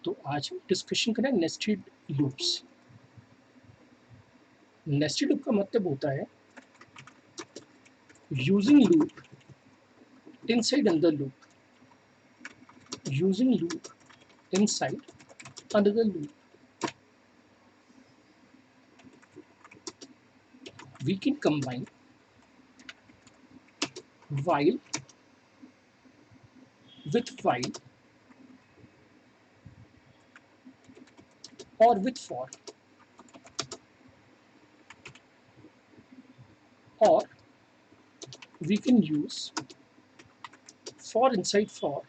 तो आज हम डिस्कशन करें नेस्टेड लूप्स। नेस्टेड लूप का मतलब होता है using loop inside another loop, using loop inside another loop. We can combine while with while or with for, or we can use for inside for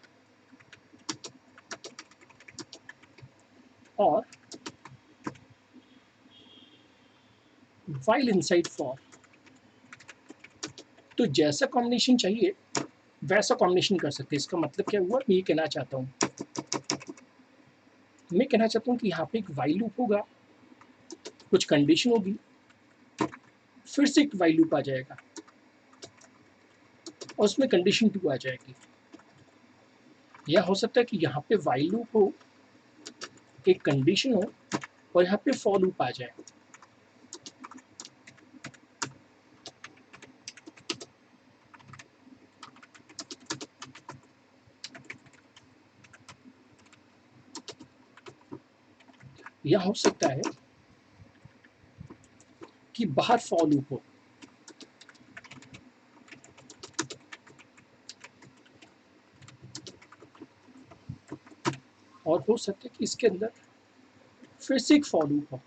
or while inside for। तो जैसा combination चाहिए वैसा combination कर सकते हैं। इसका मतलब क्या हुआ, मैं ये कहना चाहता हूँ, कि यहाँ पे एक वाइल लूप होगा, कुछ कंडीशन होगी, फिर से एक वाइल लूप आ जाएगा और उसमें कंडीशन 2 आ जाएगी। यह हो सकता है कि यहाँ पे वाइल लूप हो, एक कंडीशन हो और यहाँ पे फॉर लूप आ जाए। यह हो सकता है कि बाहर फॉर लूप हो, और हो सकता है कि इसके अंदर फिर से एक फॉर लूप हो।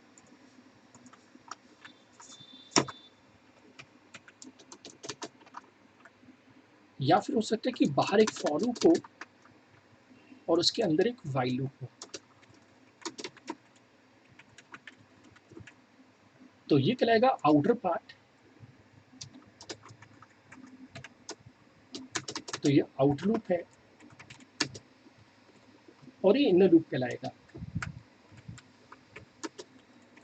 या फिर हो सकता है कि बाहर एक फॉर लूप हो और उसके अंदर एक वाइल लूप हो। तो ये कहलाएगा आउटर पार्ट। तो ये आउटर लूप है और ये इनर लूप कहलाएगा।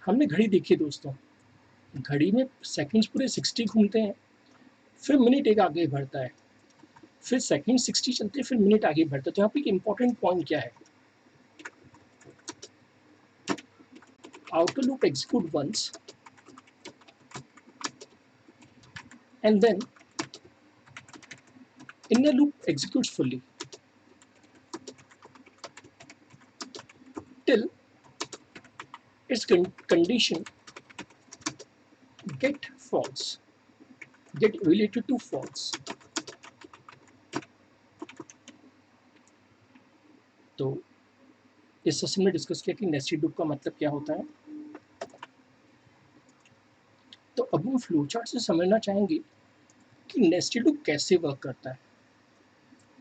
हमने घड़ी देखी है दोस्तों, घड़ी में सेकंड्स पूरे 60 घूमते हैं, फिर मिनट एक आगे बढ़ता है, फिर सेकंड 60 चलते हैं, फिर मिनट आगे बढ़ता है। तो यहाँ पे एक इंपॉर्टेंट पॉइंट क्या है, outer loop execute once and then inner loop executes fully till its condition get false, get related to false। तो इस सेशन में डिस्कस किया कि नेस्टेड लूप का मतलब क्या होता है। तो अब हम फ्लो चार्ट से समझना चाहेंगे कि नेस्टेड लूप कैसे वर्क करता है।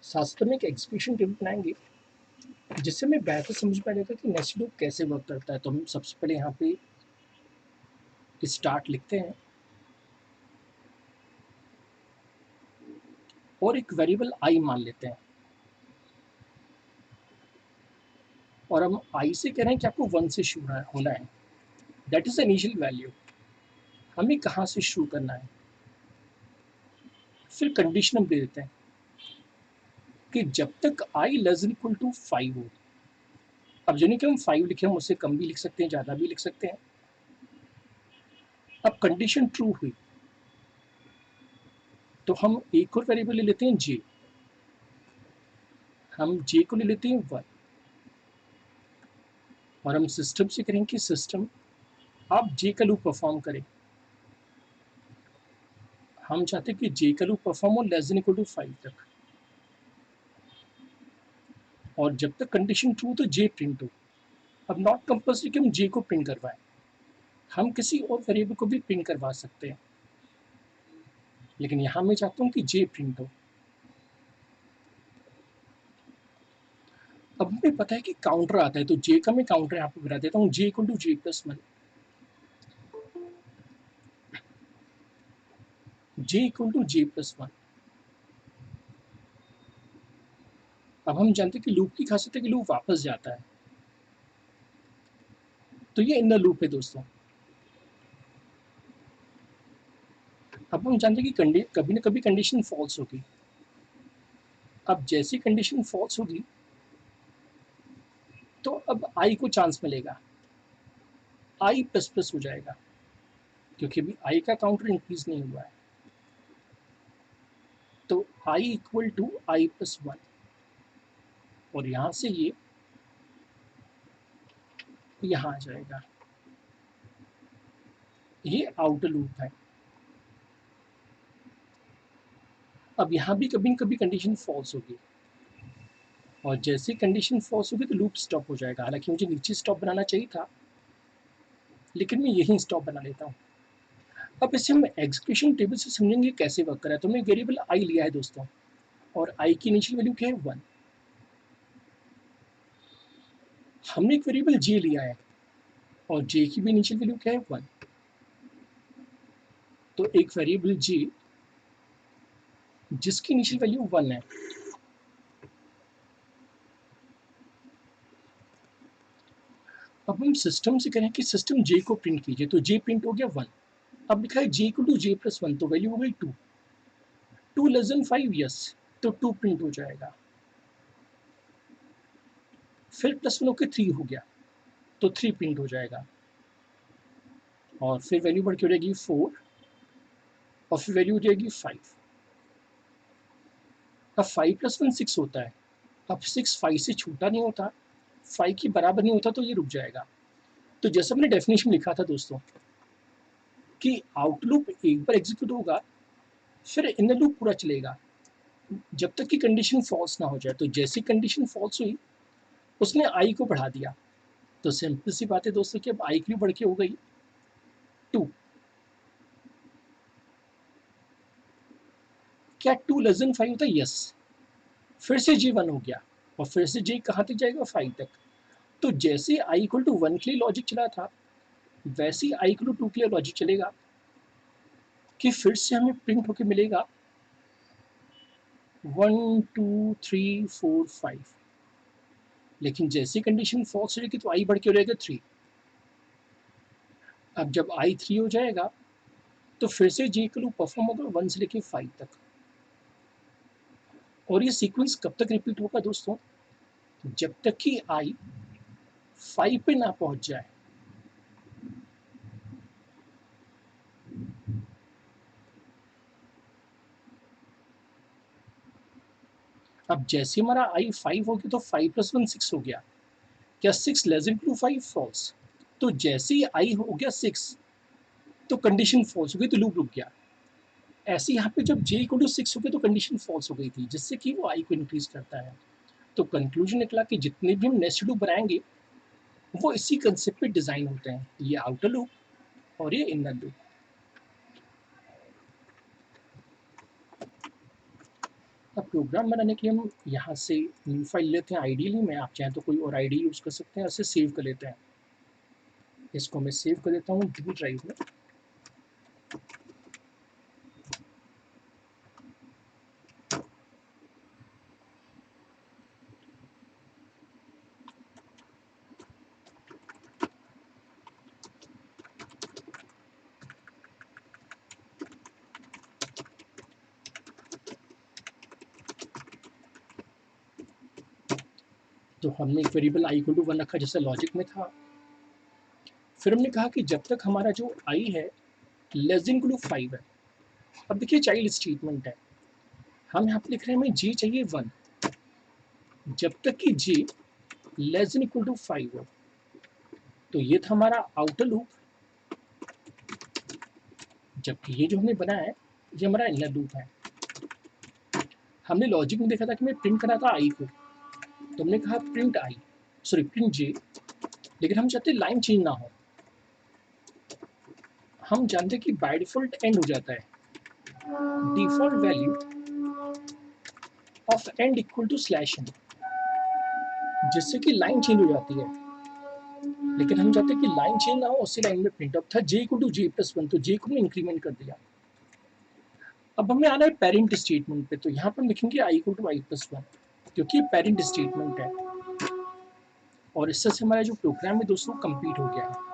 साथ में एक एग्जीक्यूशन टेबल बनाएंगे जिससे हमें बेहतर समझ में आएगा कि नेस्टेड लूप कैसे वर्क करता है। तो हम सबसे पहले यहाँ पे स्टार्ट लिखते हैं और एक वेरिएबल आई मान लेते हैं, और हम आई से कह रहे हैं कि आपको 1 से शुरू होना है, दैट इज इनिशियल वैल्यू। हमें कहाँ से शुरू करना है, फिर कंडीशन हम दे देते हैं कि जब तक आई लेस देन इक्वल टू 5 हो। अब जो नहीं कि हम 5 लिखे, हम उससे कम भी लिख सकते हैं, ज़्यादा भी लिख सकते हैं। अब कंडीशन ट्रू हुई तो हम एक और वेरिएबल ले लेते हैं जे, हम जे को ले लेते हैं 1, और हम सिस्टम से करें कि सिस्टम आप जे का लूप परफॉर्म करें। हम चाहते हैं कि जे का लूप परफॉर्म हो लेस देन इक्वल टू 5 तक, और जब तक कंडीशन ट्रू तो जे प्रिंट हो। अब नॉट कंपल्सरी कि हम जे को प्रिंट करवाएं, हम किसी और वेरिएबल को भी प्रिंट करवा सकते हैं, लेकिन यहां मैं चाहता हूं कि जे प्रिंट हो। अब हमें पता है कि काउंटर आता है, तो जे का मैं काउंटर यहाँ पे बना देता हूँ, j equal to j plus 1, j equal to j plus 1। अब हम जानते हैं कि लूप की खासियत है कि लूप वापस जाता है। तो ये इनर लूप है दोस्तों। अब हम जानते हैं कि कभी ना कभी कंडीशन फॉल्स होगी। अब जैसी कंडीशन फॉल्स होगी तो अब आई को चांस मिलेगा, आई प्लस प्लस हो जाएगा क्योंकि अभी आई का काउंटर इंक्रीज नहीं हुआ है। तो i equal to i plus one, और यहां से ये यहां आ जाएगा। ये आउटर लूप है। अब यहां भी कभी न कभी कंडीशन फॉल्स होगी, और जैसे कंडीशन फॉल्स होगी तो लूप स्टॉप हो जाएगा। हालांकि मुझे नीचे स्टॉप बनाना चाहिए था, लेकिन मैं यहीं स्टॉप बना लेता हूँ। अब इसे हम एग्जीक्यूशन टेबल से समझेंगे कैसे वर्क करा है। तो मैं वेरिएबल आई लिया है दोस्तों, और आई की इनिशियल वैल्यू क्या है, 1। हमने एक वेरिएबल जे लिया है, और जे की भी इनिशियल वैल्यू क्या है, 1। तो एक वेरिएबल जे जिसकी इनिशियल वैल्यू 1 है, अब हम सिस्टम से करें कि सिस्टम जे को प्रिंट कीजिए, तो जे प्रिंट हो गया 1। अब लिखा है जे इक्वल टू जे प्लस 1, तो वैल्यू हो गई 2। 2 लेस देन 5, यस, तो 2 प्रिंट हो जाएगा। फिर प्लस 1 होकर 3 हो गया, तो 3 प्रिंट हो जाएगा, और फिर वैल्यू बढ़ के हो जाएगी 4, और फिर वैल्यू हो जाएगी 5। अब 5 प्लस 1 6 होता है। अब 6 5 से छोटा नहीं होता, 5 के बराबर नहीं होता, तो ये रुक जाएगा। तो जैसा मैंने डेफिनेशन लिखा था दोस्तों कि आउट लूप एक बार एग्जीक्यूट होगा, फिर इनर लूप पूरा चलेगा जब तक कि कंडीशन फॉल्स ना हो जाए। तो जैसी कंडीशन फॉल्स हुई, उसने आई को बढ़ा दिया। तो सिंपल सी बात है दोस्तों कि अब आई की बढ़ के हो गई 2। क्या 2 लेस देन 5 होता है, यस। फिर से जी 1 हो गया, और फिर से जी कहाँ तक जाएगा, 5 तक। तो जैसे आई इक्वल टू 1 के लिए लॉजिक चला था, वैसे ही आई इक्वल टू 2 के लिए लॉजिक चलेगा कि फिर से हमें प्रिंट होके मिलेगा 1 2 3 4 5। लेकिन जैसी कंडीशन फॉल्स रहेगी तो आई बढ़ के हो जाएगा 3। अब जब आई 3 हो जाएगा, तो फिर से जी का लूप परफॉर्म होगा 1 से लेके 5 तक। और ये सीक्वेंस कब तक रिपीट होगा दोस्तों, जब तक कि आई 5 पे ना पहुंच जाए। अब जैसे हमारा आई 5 हो गया, तो 5 प्लस 1 6 हो गया। क्या 6 लेस देन टू 5, फॉल्स। तो जैसे ही आई हो गया 6, तो कंडीशन फॉल्स हो गई, तो लूप रुक गया। ऐसे यहाँ पे जब जे इक्वल टू 6 हो गया, तो कंडीशन फॉल्स हो गई थी, जिससे कि वो आई को इंक्रीज करता है। तो कंक्लूजन निकला कि जितने भी हम नेस्टेड लूप बनाएंगे, वो इसी कंसेप्ट पे डिजाइन होते हैं, ये आउटर लूप और ये इनर लूप। अब प्रोग्राम बनाने के लिए हम यहाँ से न्यू फाइल लेते हैं। आइडियली मैं, आप चाहें तो कोई और आईडी यूज कर सकते हैं, उसे सेव कर लेते हैं। इसको मैं सेव कर देता हूँ डी ड्राइव में। तो हमने एक वेरिएबल आई इक्वल टू 1 रखा, जैसे लॉजिक में था। फिर हमने कहा कि जब तक हमारा जो आई है लेस देन इक्वल टू 5 है। अब देखिए चाइल्ड स्टेटमेंट है, हम यहाँ पे लिख रहे हैं हमें जी चाहिए 1, जब तक कि जी लेस देन इक्वल टू 5 हो। तो ये था हमारा आउटर लूप, जबकि ये जो हमने बनाया है ये हमारा इनर लूप है। हमने लॉजिक में देखा था कि मैं प्रिंट करना था आई को, तो हमने कहा प्रिंट आई, सॉरी प्रिंट जे। लेकिन हम चाहते लाइन चेंज ना हो, हम जानते कि बाय डिफॉल्ट एंड हो जाता है। Default value of end equal to slash n, जिससे कि लाइन चेंज हो जाती है। लेकिन हम चाहते कि लाइन चेंज ना हो, उसी लाइन में प्रिंट अप था जे इक्वल टू जे प्लस 1, तो जे को हमने इंक्रीमेंट कर दिया। अब हमें आना है पेरेंट स्टेटमेंट पे, तो यहाँ पर लिखेंगे आई इक्वल टू आई प्लस 1, क्योंकि पेरेंट स्टेटमेंट है। और इससे हमारा जो प्रोग्राम है दोस्तों कंप्लीट हो गया है।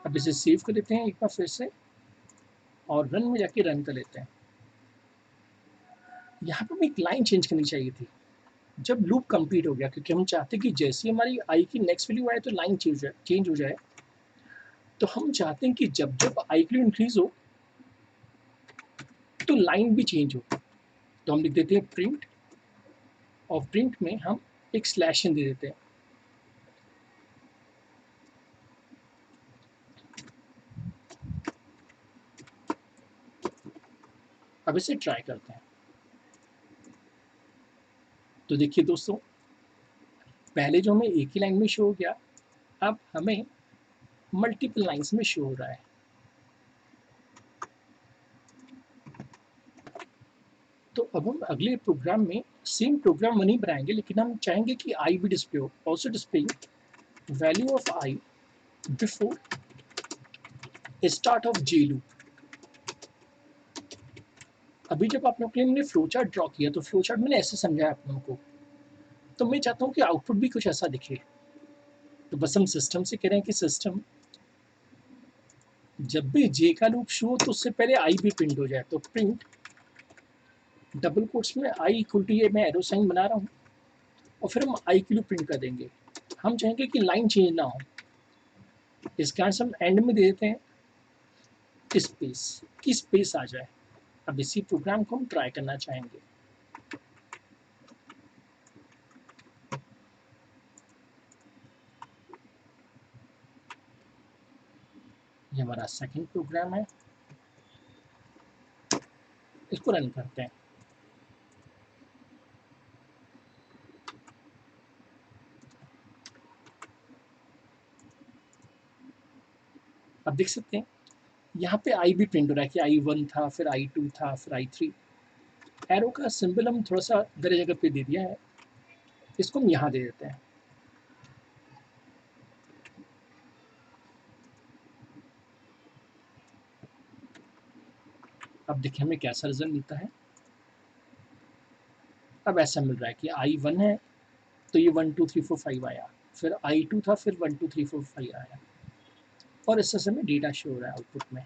अब इसे सेव कर देते हैं एक बार फिर से, और रन में जाके रन कर लेते हैं। यहाँ पर हमें एक लाइन चेंज करनी चाहिए थी, जब लूप कंप्लीट हो गया, क्योंकि हम चाहते हैं कि जैसे ही हमारी आई की नेक्स्ट वैल्यू आए तो लाइन चेंज हो जाए, तो हम चाहते हैं कि जब जब आई की वैल्यू इंक्रीज हो तो लाइन भी चेंज हो। तो हम लिख देते हैं प्रिंट, और प्रिंट में हम एक स्लैश इन दे देते हैं। अब इसे ट्राई करते हैं। तो देखिए दोस्तों, पहले जो हमें एक ही लाइन में शो हो गया, अब हमें मल्टीपल लाइंस में शो हो रहा है। तो अब हम अगले प्रोग्राम में सेम प्रोग्राम नहीं बनाएंगे, लेकिन हम चाहेंगे कि आई भी डिस्प्ले हो। Also display value of I before start of J loop. अभी जब आप लोग ने फ्लो चार्ट ड्रॉ किया तो फ्लो चार्ट मैंने ऐसे समझाया आप लोगों को, तो मैं चाहता हूँ कि आउटपुट भी कुछ ऐसा दिखे। तो बस हम सिस्टम से कह रहे हैं कि सिस्टम जब भी जे का लूप शो हो तो उससे पहले आई भी प्रिंट हो जाए। तो प्रिंट डबल कोट्स में आई इक्वल टू, ये मैं एरो साइन बना रहा हूँ, और फिर हम आई की लूप प्रिंट कर देंगे। हम चाहेंगे कि लाइन चेंज ना हो, इस कारण से हम एंड में दे देते हैं स्पेस, की स्पेस आ जाए। अब इसी प्रोग्राम को हम ट्राई करना चाहेंगे। ये हमारा सेकंड प्रोग्राम है, इसको रन करते हैं। अब देख सकते हैं यहाँ पे आई भी प्रिंट हो रहा है कि आई 1 था, फिर आई 2 था, फिर आई 3। एरो का सिंबल हम थोड़ा सा गलत जगह पे दे दिया है, इसको हम यहाँ दे देते हैं। अब देखिए हमें कैसा रिजल्ट मिलता है। अब ऐसा मिल रहा है कि आई 1 है तो ये 1 2 3 4 5 आया, फिर आई 2 था, फिर 1 2 3 4 5 आया, और इस तरह से हमें डेटा शो हो रहा है आउटपुट में।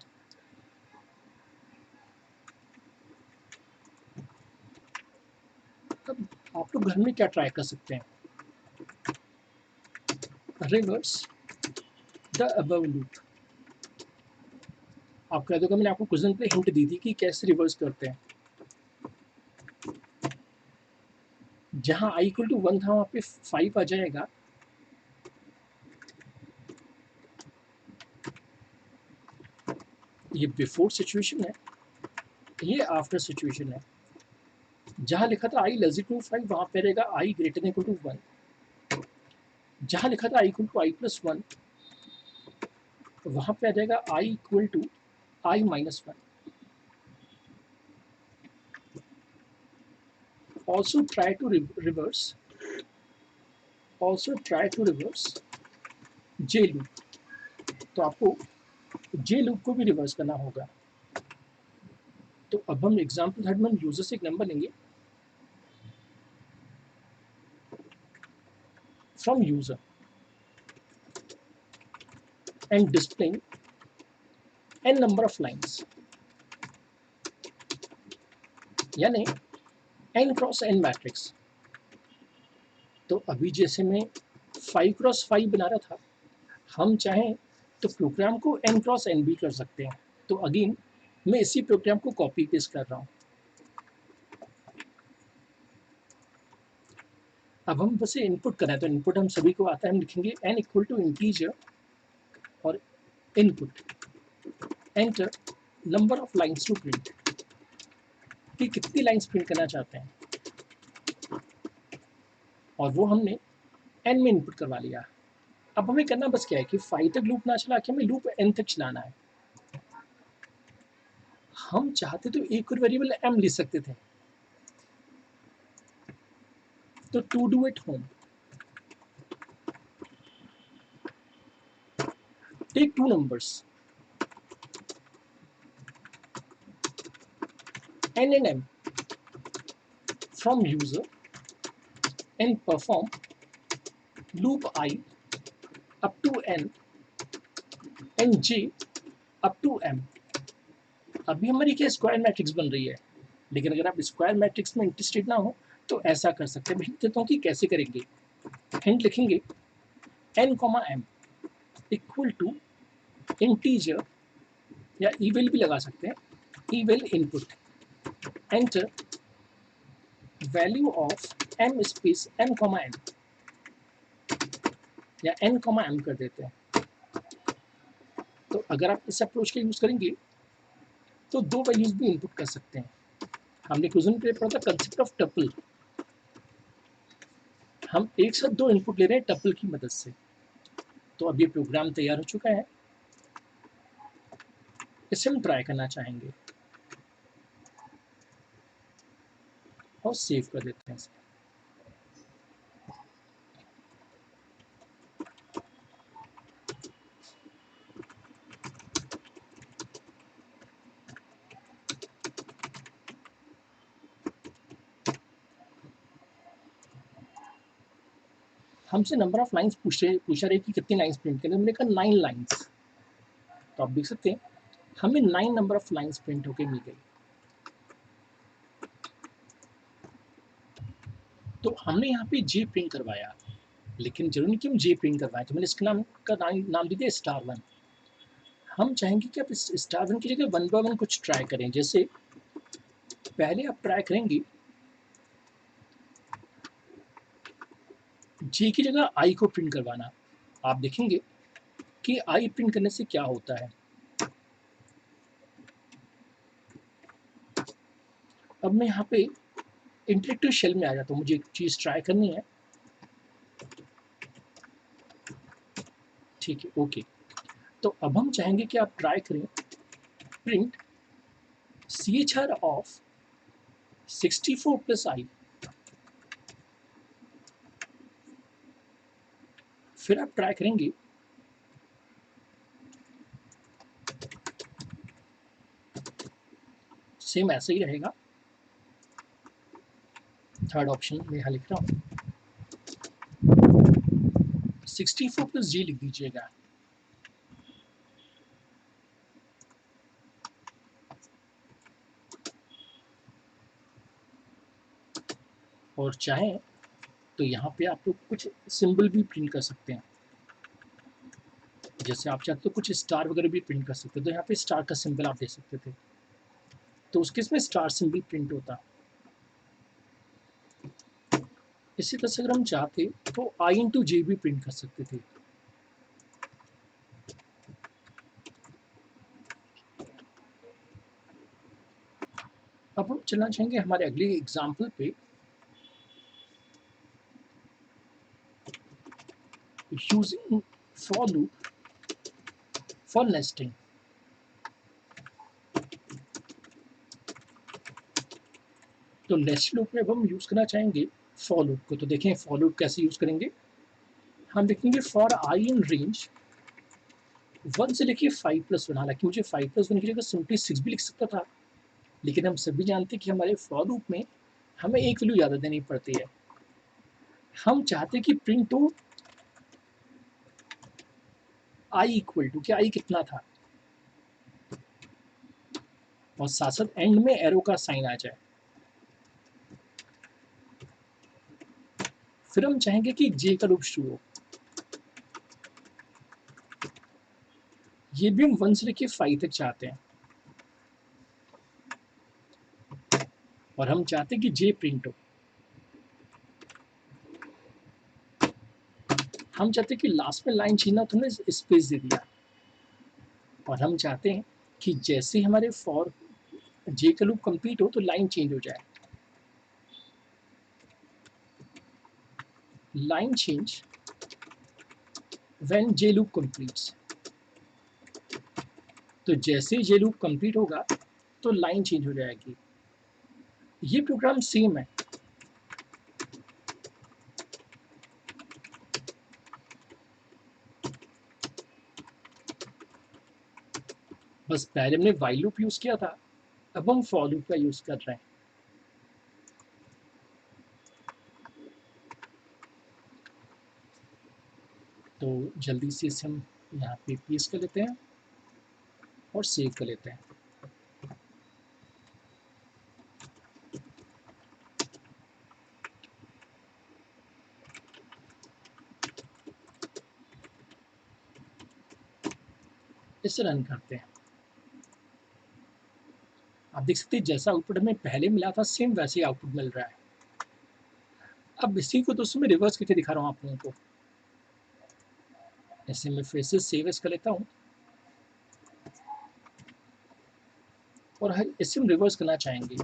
अब आप लोग घर में क्या ट्राई कर सकते हैं, रिवर्स द अबव लूप। आप कह दोगे मैंने आपको कुछ दिन पहले हिंट दी थी कि कैसे रिवर्स करते हैं। जहां आई इक्वल टू 1 था वहां पे 5 आ जाएगा, ये बिफोर सिचुएशन है, ये आफ्टर सिचुएशन है। जहां लिखा था आई लेस इक्वल टू 5 वहां पे रहेगा i greater than equal to 1। जहां लिखा था i equal to i plus 1 वहां पे आ जाएगा i equal to i minus 1। Also try to reverse j loop. तो आपको जे लूप को भी रिवर्स करना होगा। तो अब हम एग्जाम्पल थर्ड में यूजर से एक नंबर लेंगे, from user and displaying n number of lines, यानी n क्रॉस n मैट्रिक्स। तो अभी जैसे मैं 5 क्रॉस 5 बना रहा था, हम चाहें तो प्रोग्राम को n क्रॉस n भी कर सकते हैं। तो अगेन मैं इसी प्रोग्राम को कॉपी पेस्ट कर रहा हूँ। अब हम बस इनपुट करें, तो इनपुट हम सभी को आता है, हम लिखेंगे n इक्वल टू इंटीजर और input enter number of lines to print, कि कितनी लाइंस प्रिंट करना चाहते हैं, और वो हमने n में इनपुट करवा लिया। अब हमें करना बस क्या है कि 5 तक लूप ना चला के हमें लूप n तक चलाना है। हम चाहते तो एक और वेरिएबल m लिख सकते थे, तो to do at home take 2 numbers n and m from user and perform loop I up to n and j up to m। अभी हमारी क्या स्क्वायर मैट्रिक्स बन रही है, लेकिन अगर आप स्क्वायर मैट्रिक्स में इंटरेस्टेड ना हो तो ऐसा कर सकते हैं। मैं हिंट देता हूँ कि कैसे करेंगे। हिंट लिखेंगे n, इक्वल टू इंटीजर, या इवेल भी लगा सकते हैं, eval input, enter value of m space m, या n, m कर देते हैं। तो अगर आप इस अप्रोच का यूज करेंगे तो दो वैल्यूज भी इनपुट कर सकते हैं। हमने क्वेश्चन पे पढ़ा था कंसेप्ट ऑफ टपल। हम एक साथ दो इनपुट ले रहे हैं टपल की मदद से। तो अब ये प्रोग्राम तैयार हो चुका है, इसे हम ट्राई करना चाहेंगे और सेव कर देते हैं इसे। हमसे नंबर ऑफ लाइंस पूछा रहे कि कितनी लाइंस प्रिंट करें। हमने कहा 9 लाइंस। तो आप देख सकते हैं हमें 9 नंबर ऑफ लाइंस प्रिंट होके मिल गई। तो हमने यहाँ पे जे प्रिंट करवाया, लेकिन जरूरी नहीं कि हम जे प्रिंट करवाएं। तो मैंने इसके नाम दे दिया star1। हम चाहेंगे कि आप इस star1 की जगह 1 by 1 कुछ ट्राई करें। जैसे पहले आप ट्राई करेंगे जे की जगह आई को प्रिंट करवाना। आप देखेंगे कि आई प्रिंट करने से क्या होता है। अब मैं यहाँ पे इंटरेक्टिव शेल में आ जाता हूँ, मुझे एक चीज़ ट्राई करनी है। ठीक है, ओके। तो अब हम चाहेंगे कि आप ट्राई करें प्रिंट CHR ऑफ 64 प्लस आई। फिर आप ट्राई करेंगे सेम ऐसा ही रहेगा। थर्ड ऑप्शन में यहाँ लिख रहा हूँ 64 प्लस जी लिख दीजिएगा। और चाहें तो यहाँ पे आप लोग कुछ सिंबल भी प्रिंट कर सकते हैं। जैसे आप चाहते तो कुछ स्टार वगैरह भी प्रिंट कर सकते, तो यहाँ पे स्टार का सिंबल आप दे सकते थे, तो उस केस में स्टार सिंबल प्रिंट होता। इसी तरह से अगर हम चाहते तो I/J भी प्रिंट कर सकते थे। अब हम चलना चाहेंगे हमारे अगले एग्जाम्पल पे, using for loop for nesting. तो नेस्ट लूप में अब हम यूज करना चाहेंगे फॉर लूप को। तो देखें फॉर लूप कैसे यूज करेंगे। हम लिखेंगे फॉर आई इन रेंज 1 से लेके 5+1। हालांकि मुझे 5+1 की जगह सिंपली 6 भी लिख सकता था, लेकिन हम सभी जानते हैं कि हमारे फॉर लूप में हमें एक वैल्यू ज़्यादा देनी पड़ती है। हम चाहते कि प्रिंट हो आई इक्वल टू, कि आई कितना था, और साथ साथ एंड में एरो का साइन आ जाए। फिर हम चाहेंगे कि जे का लूप शुरू हो। ये भी हम 1 से लेके 5 तक चाहते हैं, और हम चाहते हैं कि जे प्रिंट हो। हम चाहते हैं कि लास्ट में लाइन छीनना, तो हमने स्पेस दे दिया। और हम चाहते हैं कि जैसे हमारे फॉर जे का लूप कंप्लीट हो तो लाइन चेंज हो जाए। Line change when J loop completes. तो जैसे ये लूप कंप्लीट होगा तो लाइन चेंज हो जाएगी। ये प्रोग्राम सेम है, बस पहले हमने व्हाइल लूप यूज किया था, अब हम फॉर लूप का यूज कर रहे हैं। तो जल्दी से इसे हम यहाँ पे पेस्ट कर लेते हैं और सेव कर लेते हैं। इसे रन करते हैं। आप देख सकते हैं जैसा आउटपुट हमें पहले मिला था सेम वैसे ही आउटपुट मिल रहा है। अब इसी को दोस्तों मैं रिवर्स करके दिखा रहा हूँ आप लोगों को। ऐसे मैं फिर से सेव एज कर लेता हूँ और इसे हम रिवर्स करना चाहेंगे।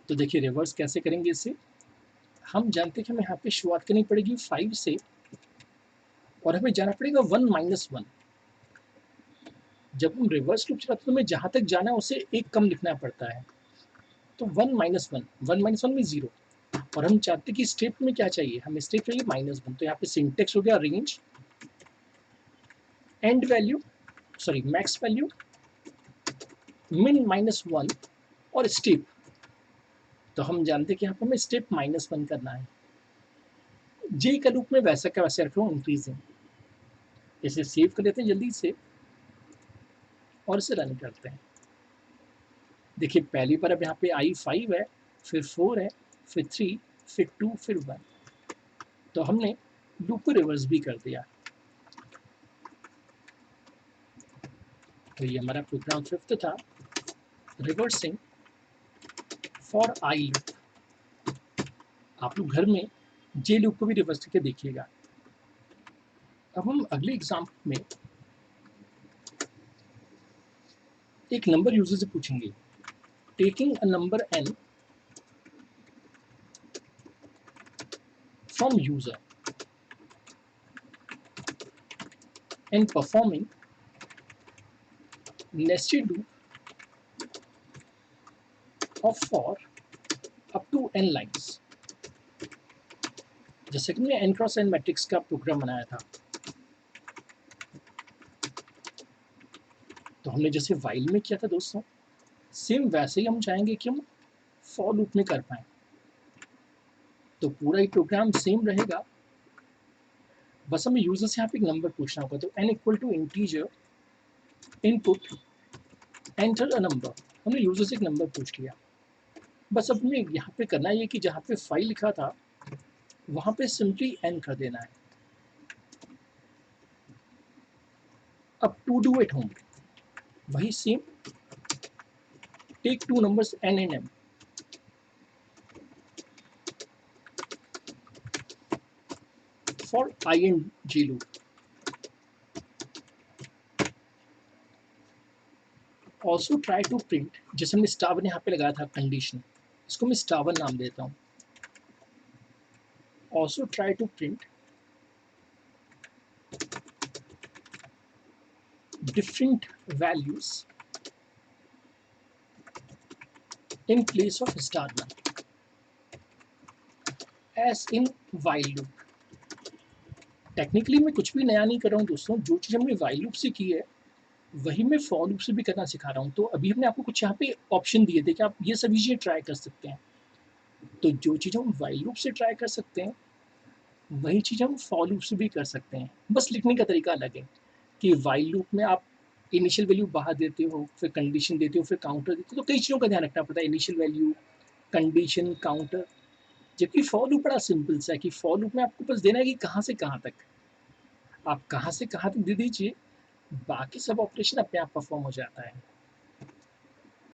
तो देखिए रिवर्स कैसे करेंगे इसे। हम जानते हैं कि हमें यहाँ पे शुरुआत करनी पड़ेगी 5 से और हमें जाना पड़ेगा 1 माइनस 1। जब हम रिवर्स लूप चलाते हैं तो हमें जहाँ तक जाना है उसे एक कम लिखना पड़ता है। तो 1 माइनस 1, 1 माइनस 1 में 0 और हम चाहते हैं कि स्टेप में क्या चाहिए, हमें स्टेप चाहिए -1। तो यहाँ पे सिंटेक्स हो गया range and value sorry max value मिन -1 और स्टेप। तो हम जानते हैं कि यहाँ पर हमें स्टेप -1 करना है। जे का लूप में वैसा का वैसे रख रहा हूँ इंक्रीजिंग। इसे सेव कर लेते हैं जल्दी से और इसे रन करते हैं। देखिए पहली बार अब यहाँ पे आई 5 है, फिर 4 है, फिर 3, फिर 2, फिर 1। तो हमने लूप को रिवर्स भी कर दिया। तो ये हमारा प्रोग्राम 5th था, रिवर्सिंग फॉर आई लूप। आप लोग घर में जे लूप को भी रिवर्स करके देखिएगा। अब हम अगले एग्जाम्पल में एक नंबर यूजर से पूछेंगे, taking a number n from user and performing nested loop of for up to n lines। जैसे कि हमने n क्रॉस n मैट्रिक्स का प्रोग्राम बनाया था, तो हमने जैसे वाइल में किया था दोस्तों, सेम वैसे ही हम चाहेंगे कि हम फॉर लूप में कर पाएँ। तो पूरा ही प्रोग्राम सेम रहेगा, बस हमें यूजर से यहाँ पे एक नंबर पूछना होगा। तो n equal to integer input enter a number. हमने यूजर से एक नंबर पूछ लिया। बस अब हमें यहाँ पे करना है कि जहाँ पे 5 लिखा था वहाँ पे सिंपली n कर देना है। अब टू डू एट होम वही same, take 2 numbers n and m for I and j loop। Also try to print, जैसे हमने स्टार यहाँ पे लगाया था कंडीशन, इसको मैं स्टार नाम देता हूँ। Also try to print different values in place of star1 as in while loop। Technically मैं कुछ भी नया नहीं कर रहा हूँ दोस्तों, जो चीज़ हमने while loop से की है वही मैं for loop से भी करना सिखा रहा हूँ। तो अभी हमने आपको कुछ यहाँ पे ऑप्शन दिए थे कि आप ये सभी चीज़ें ट्राई कर सकते हैं। तो जो चीज़ हम while loop से ट्राई कर सकते हैं वही चीज़ हम for loop से भी कर सकते हैं, बस लिखने का तरीका अलग है। कि while loop में आप इनिशियल वैल्यू बाहर देते हो, फिर कंडीशन देते हो, फिर काउंटर देते हो, तो कई चीज़ों का ध्यान रखना पड़ता है, इनिशियल वैल्यू, कंडीशन, काउंटर। जबकि फॉर लूप बड़ा सिंपल सा है कि फॉर लूप में आपको बस देना है कि कहाँ से कहाँ तक, आप कहाँ से कहाँ तक दे दीजिए, बाकी सब ऑपरेशन अपने आप परफॉर्म हो जाता है।